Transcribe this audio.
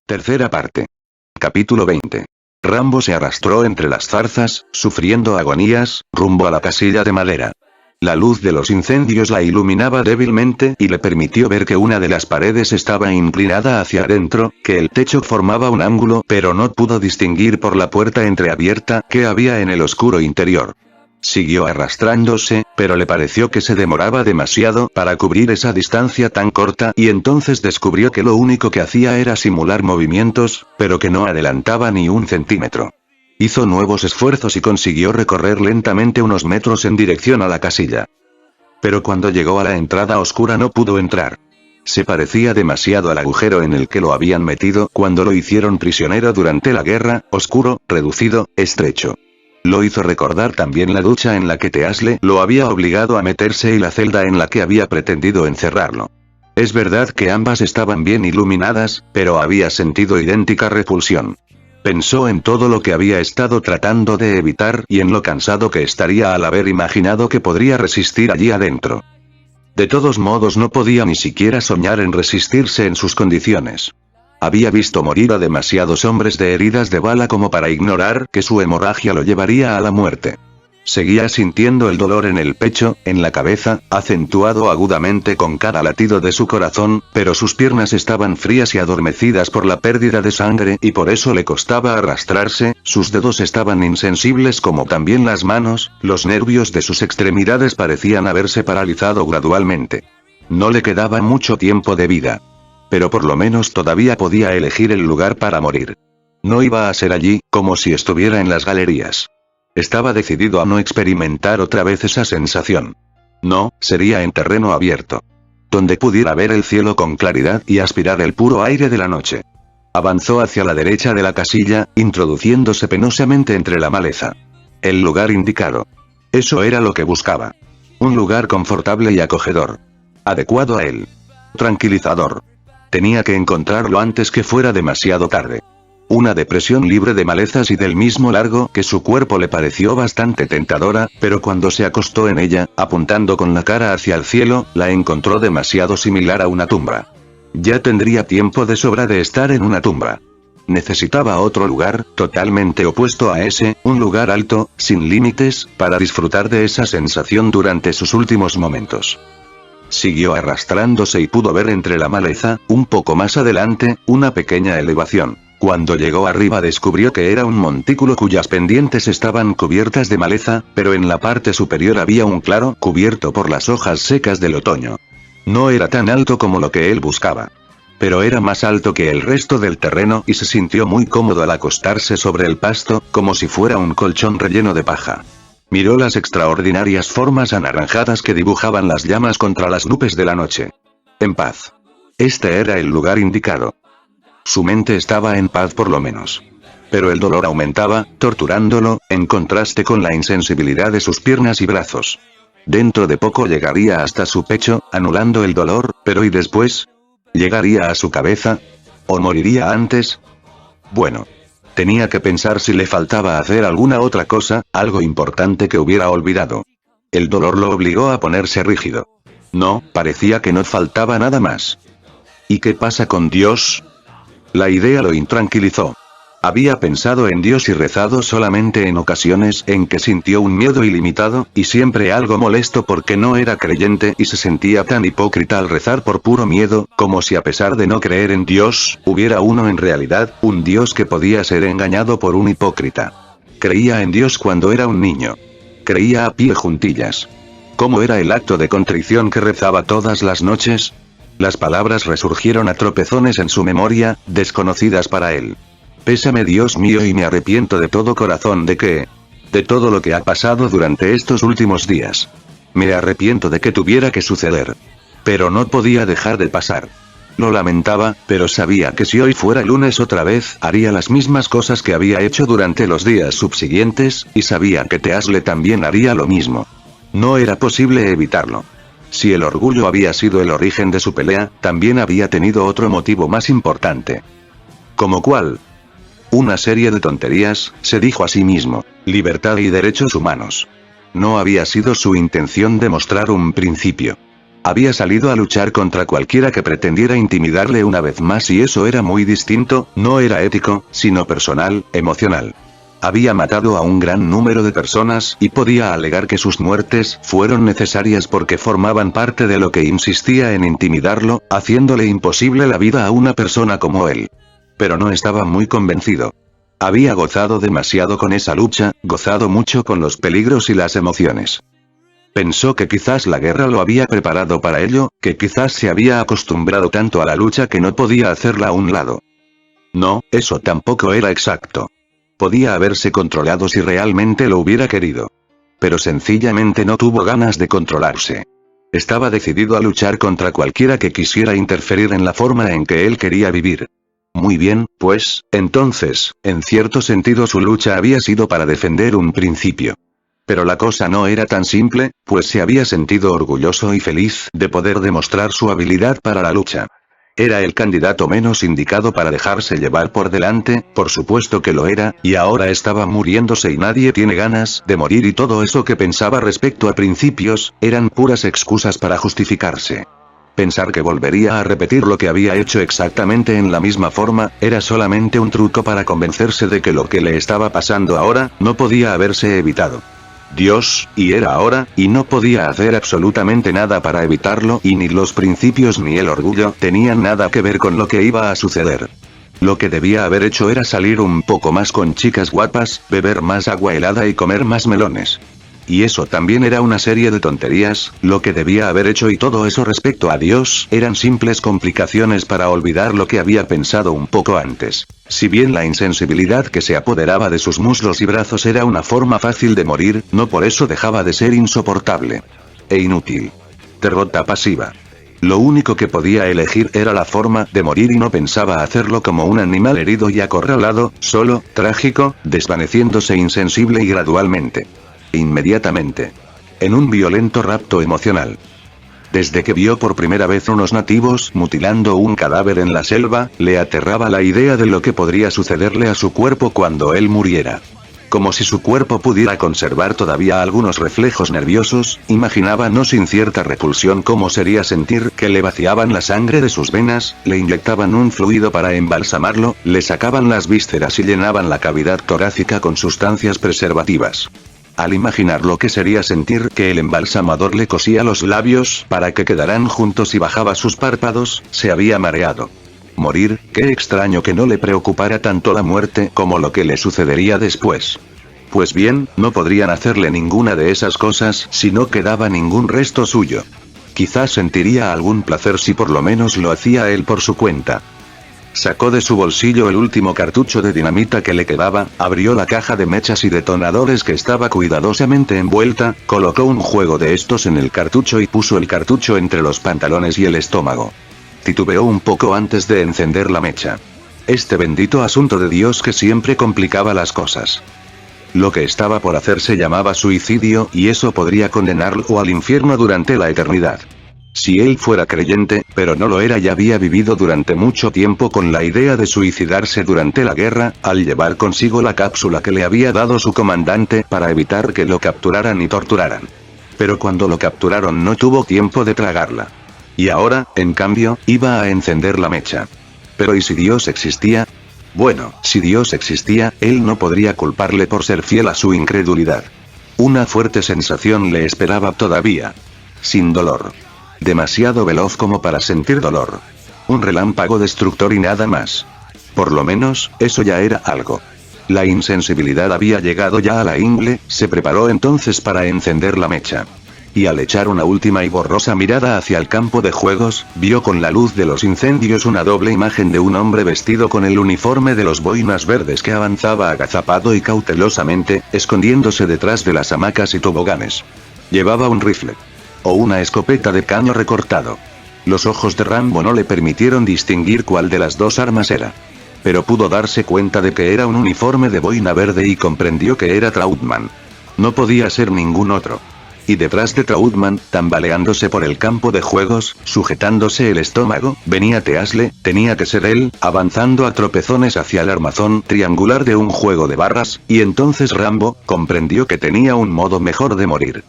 Tercera parte. Capítulo 20. Rambo se arrastró entre las zarzas, sufriendo agonías, rumbo a la casilla de madera. La luz de los incendios la iluminaba débilmente y le permitió ver que una de las paredes estaba inclinada hacia adentro, que el techo formaba un ángulo, pero no pudo distinguir por la puerta entreabierta qué había en el oscuro interior. Siguió arrastrándose, pero le pareció que se demoraba demasiado para cubrir esa distancia tan corta y entonces descubrió que lo único que hacía era simular movimientos, pero que no adelantaba ni un centímetro. Hizo nuevos esfuerzos y consiguió recorrer lentamente unos metros en dirección a la casilla. Pero cuando llegó a la entrada oscura no pudo entrar. Se parecía demasiado al agujero en el que lo habían metido cuando lo hicieron prisionero durante la guerra, oscuro, reducido, estrecho. Lo hizo recordar también la ducha en la que Teasle lo había obligado a meterse y la celda en la que había pretendido encerrarlo. Es verdad que ambas estaban bien iluminadas, pero había sentido idéntica repulsión. Pensó en todo lo que había estado tratando de evitar y en lo cansado que estaría al haber imaginado que podría resistir allí adentro. De todos modos no podía ni siquiera soñar en resistirse en sus condiciones. Había visto morir a demasiados hombres de heridas de bala como para ignorar que su hemorragia lo llevaría a la muerte. Seguía sintiendo el dolor en el pecho, en la cabeza, acentuado agudamente con cada latido de su corazón, pero sus piernas estaban frías y adormecidas por la pérdida de sangre y por eso le costaba arrastrarse, sus dedos estaban insensibles como también las manos, los nervios de sus extremidades parecían haberse paralizado gradualmente. No le quedaba mucho tiempo de vida. Pero por lo menos todavía podía elegir el lugar para morir. No iba a ser allí, como si estuviera en las galerías. Estaba decidido a no experimentar otra vez esa sensación. No, sería en terreno abierto. Donde pudiera ver el cielo con claridad y aspirar el puro aire de la noche. Avanzó hacia la derecha de la casilla, introduciéndose penosamente entre la maleza. El lugar indicado. Eso era lo que buscaba. Un lugar confortable y acogedor. Adecuado a él. Tranquilizador. Tenía que encontrarlo antes que fuera demasiado tarde. Una depresión libre de malezas y del mismo largo que su cuerpo le pareció bastante tentadora, pero cuando se acostó en ella, apuntando con la cara hacia el cielo, la encontró demasiado similar a una tumba. Ya tendría tiempo de sobra de estar en una tumba. Necesitaba otro lugar, totalmente opuesto a ese, un lugar alto, sin límites, para disfrutar de esa sensación durante sus últimos momentos. Siguió arrastrándose y pudo ver entre la maleza, un poco más adelante, una pequeña elevación. Cuando llegó arriba descubrió que era un montículo cuyas pendientes estaban cubiertas de maleza, pero en la parte superior había un claro cubierto por las hojas secas del otoño. No era tan alto como lo que él buscaba. Pero era más alto que el resto del terreno y se sintió muy cómodo al acostarse sobre el pasto, como si fuera un colchón relleno de paja. Miró las extraordinarias formas anaranjadas que dibujaban las llamas contra las nubes de la noche. En paz. Este era el lugar indicado. Su mente estaba en paz por lo menos. Pero el dolor aumentaba, torturándolo, en contraste con la insensibilidad de sus piernas y brazos. Dentro de poco llegaría hasta su pecho, anulando el dolor, pero ¿y después? ¿Llegaría a su cabeza? ¿O moriría antes? Bueno. Tenía que pensar si le faltaba hacer alguna otra cosa, algo importante que hubiera olvidado. El dolor lo obligó a ponerse rígido. No, parecía que no faltaba nada más. ¿Y qué pasa con Dios? La idea lo intranquilizó. Había pensado en Dios y rezado solamente en ocasiones en que sintió un miedo ilimitado, y siempre algo molesto porque no era creyente y se sentía tan hipócrita al rezar por puro miedo, como si a pesar de no creer en Dios, hubiera uno en realidad, un Dios que podía ser engañado por un hipócrita. Creía en Dios cuando era un niño. Creía a pie juntillas. ¿Cómo era el acto de contrición que rezaba todas las noches? Las palabras resurgieron a tropezones en su memoria, desconocidas para él. Pésame Dios mío y me arrepiento de todo corazón de todo lo que ha pasado durante estos últimos días. Me arrepiento de que tuviera que suceder. Pero no podía dejar de pasar. Lo lamentaba, pero sabía que si hoy fuera lunes otra vez, haría las mismas cosas que había hecho durante los días subsiguientes, y sabía que Teasle también haría lo mismo. No era posible evitarlo. Si el orgullo había sido el origen de su pelea, también había tenido otro motivo más importante. ¿Como cuál? Una serie de tonterías, se dijo a sí mismo. Libertad y derechos humanos. No había sido su intención demostrar un principio. Había salido a luchar contra cualquiera que pretendiera intimidarle una vez más y eso era muy distinto, no era ético, sino personal, emocional. Había matado a un gran número de personas y podía alegar que sus muertes fueron necesarias porque formaban parte de lo que insistía en intimidarlo, haciéndole imposible la vida a una persona como él. Pero no estaba muy convencido. Había gozado demasiado con esa lucha, gozado mucho con los peligros y las emociones. Pensó que quizás la guerra lo había preparado para ello, que quizás se había acostumbrado tanto a la lucha que no podía hacerla a un lado. No, eso tampoco era exacto. Podía haberse controlado si realmente lo hubiera querido. Pero sencillamente no tuvo ganas de controlarse. Estaba decidido a luchar contra cualquiera que quisiera interferir en la forma en que él quería vivir. Muy bien, pues, entonces, en cierto sentido su lucha había sido para defender un principio. Pero la cosa no era tan simple, pues se había sentido orgulloso y feliz de poder demostrar su habilidad para la lucha. Era el candidato menos indicado para dejarse llevar por delante, por supuesto que lo era, y ahora estaba muriéndose y nadie tiene ganas de morir y todo eso que pensaba respecto a principios, eran puras excusas para justificarse. Pensar que volvería a repetir lo que había hecho exactamente en la misma forma, era solamente un truco para convencerse de que lo que le estaba pasando ahora, no podía haberse evitado. Dios, y era ahora, y no podía hacer absolutamente nada para evitarlo y ni los principios ni el orgullo tenían nada que ver con lo que iba a suceder. Lo que debía haber hecho era salir un poco más con chicas guapas, beber más agua helada y comer más melones. Y eso también era una serie de tonterías, lo que debía haber hecho y todo eso respecto a Dios, eran simples complicaciones para olvidar lo que había pensado un poco antes. Si bien la insensibilidad que se apoderaba de sus muslos y brazos era una forma fácil de morir, no por eso dejaba de ser insoportable. E inútil. Derrota pasiva. Lo único que podía elegir era la forma de morir y no pensaba hacerlo como un animal herido y acorralado, solo, trágico, desvaneciéndose insensible y gradualmente. Inmediatamente. En un violento rapto emocional. Desde que vio por primera vez unos nativos mutilando un cadáver en la selva, le aterraba la idea de lo que podría sucederle a su cuerpo cuando él muriera. Como si su cuerpo pudiera conservar todavía algunos reflejos nerviosos, imaginaba no sin cierta repulsión cómo sería sentir que le vaciaban la sangre de sus venas, le inyectaban un fluido para embalsamarlo, le sacaban las vísceras y llenaban la cavidad torácica con sustancias preservativas. Al imaginar lo que sería sentir que el embalsamador le cosía los labios para que quedaran juntos y bajaba sus párpados, se había mareado. Morir, qué extraño que no le preocupara tanto la muerte como lo que le sucedería después. Pues bien, no podrían hacerle ninguna de esas cosas si no quedaba ningún resto suyo. Quizás sentiría algún placer si por lo menos lo hacía él por su cuenta. Sacó de su bolsillo el último cartucho de dinamita que le quedaba, abrió la caja de mechas y detonadores que estaba cuidadosamente envuelta, colocó un juego de estos en el cartucho y puso el cartucho entre los pantalones y el estómago. Titubeó un poco antes de encender la mecha. Este bendito asunto de Dios que siempre complicaba las cosas. Lo que estaba por hacer se llamaba suicidio y eso podría condenarlo al infierno durante la eternidad. Si él fuera creyente, pero no lo era y había vivido durante mucho tiempo con la idea de suicidarse durante la guerra, al llevar consigo la cápsula que le había dado su comandante para evitar que lo capturaran y torturaran. Pero cuando lo capturaron no tuvo tiempo de tragarla. Y ahora, en cambio, iba a encender la mecha. Pero ¿y si Dios existía? Bueno, si Dios existía, él no podría culparle por ser fiel a su incredulidad. Una fuerte sensación le esperaba todavía. Sin dolor. Demasiado veloz como para sentir dolor. Un relámpago destructor y nada más. Por lo menos, eso ya era algo. La insensibilidad había llegado ya a la ingle, se preparó entonces para encender la mecha. Y al echar una última y borrosa mirada hacia el campo de juegos, vio con la luz de los incendios una doble imagen de un hombre vestido con el uniforme de los boinas verdes que avanzaba agazapado y cautelosamente, escondiéndose detrás de las hamacas y toboganes. Llevaba un rifle. O una escopeta de caño recortado. Los ojos de Rambo no le permitieron distinguir cuál de las dos armas era. Pero pudo darse cuenta de que era un uniforme de boina verde y comprendió que era Trautmann. No podía ser ningún otro. Y detrás de Trautmann, tambaleándose por el campo de juegos, sujetándose el estómago, venía Teasle, tenía que ser él, avanzando a tropezones hacia el armazón triangular de un juego de barras, y entonces Rambo comprendió que tenía un modo mejor de morir.